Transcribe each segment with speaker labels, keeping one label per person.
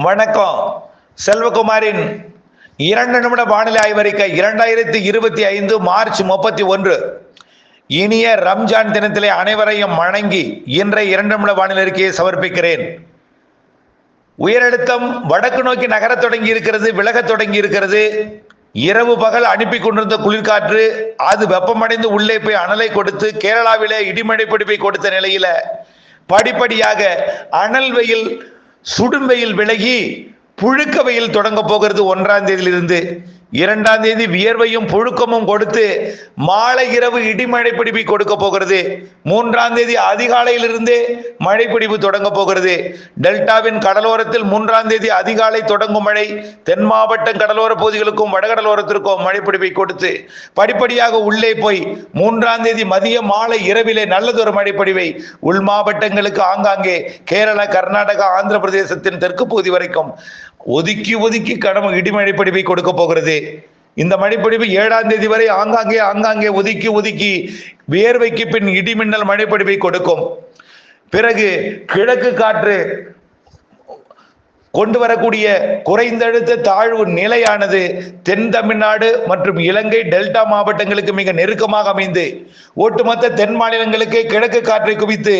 Speaker 1: வணக்கம். செல்வகுமாரின் 2 நிமிட வானிலை ஆய்வறிக்கை 2025 மார்ச் 31. இனிய ரம்ஜான் தினத்திலே அனைவரையும் வணங்கி இன்றைய 2 நிமிட வானிலை அறிக்கையை சமர்ப்பிக்கிறேன். உயரழுத்தம் வடக்கு நோக்கி நகரத் தொடங்கி இருக்கிறது, விலகத் தொடங்கி இருக்கிறது. இரவு பகல் அனுப்பி கொண்டிருந்த குளிர்காற்று அது வெப்பமடைந்து உள்ளே போய் அனலை கொடுத்து கேரளாவிலே இடிமழை பிடிப்பை கொடுத்த நிலையில படிப்படியாக அனல் வெயில் சுடும் வெயில் விலகி புழுக்க வெயில் தொடங்க போகிறது. 1ஆம் தேதியிலிருந்து 2ஆம் தேதி வியர்வையும் புழுக்கமும் கொடுத்து மாலை இரவு இடிமழை பிடிப்பை கொடுக்க போகிறது. 3ஆம் தேதி அதிகாலையிலிருந்தே மழை பிடிப்பு தொடங்க போகிறது. டெல்டாவின் கடலோரத்தில் 3ஆம் தேதி அதிகாலை தொடங்கும் மழை தென் மாவட்ட கடலோர பகுதிகளுக்கும் வடகடலோரத்திற்கும் மழை பிடிப்பை கொடுத்து படிப்படியாக உள்ளே போய் 3ஆம் தேதி மதிய மாலை இரவிலே நல்லதொரு மழை பொழிவை உள் மாவட்டங்களுக்கு ஆங்காங்கே கேரளா, கர்நாடகா, ஆந்திர பிரதேசத்தின் தெற்கு பகுதி வரைக்கும் ஒதுக்கி ஒதுக்கி கடும் இடிமழை பொழிவை கொடுக்க போகிறது. இந்த மழைப்பொழிவு 7ஆம் தேதி வரை ஆங்காங்கே ஒதுக்கி ஒதுக்கி வியர்வைக்கு பின் இடிமின்னல் மழைப்பொழிவை கொடுக்கும். பிறகு கிழக்கு காற்று கொண்டு வரக்கூடிய குறைந்தழுத்த தாழ்வு நிலையானது தென் தமிழ்நாடு மற்றும் இலங்கை டெல்டா மாவட்டங்களுக்கு மிக நெருக்கமாக அமைந்து ஒட்டுமொத்த தென் மாநிலங்களுக்கு கிழக்கு காற்றை குவித்து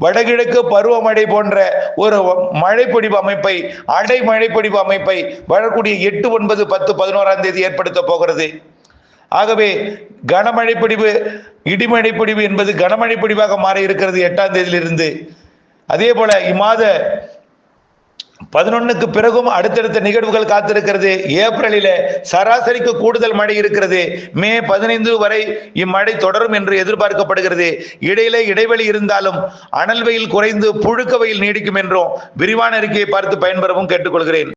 Speaker 1: வடகிழக்கு பருவமழை போன்ற ஒரு மழைப்பொழிவு அமைப்பை, அடை மழைப்பொழிவு அமைப்பை வரக்கூடிய 8, 9, 10, 11ஆம் தேதி ஏற்படுத்த போகிறது. ஆகவே கனமழை பொழிவு, இடிமழை பொழிவு என்பது கனமழை பொழிவாக மாற இருக்கிறது 8ஆம் தேதியிலிருந்து. அதே போல இம்மாத 11க்கு பிறகும் அடுத்தடுத்த நிகழ்வுகள் காத்திருக்கிறது. ஏப்ரலில் சராசரிக்கு கூடுதல் மழை இருக்கிறது. மே 15 வரை இம்மழை தொடரும் என்று எதிர்பார்க்கப்படுகிறது. இடையிலே இடைவெளி இருந்தாலும் அனல் வெயில் குறைந்து புழுக்க வெயில் நீடிக்கும் என்றும் விரிவான அறிக்கையை பார்த்து பயன்பெறவும் கேட்டுக்கொள்கிறேன்.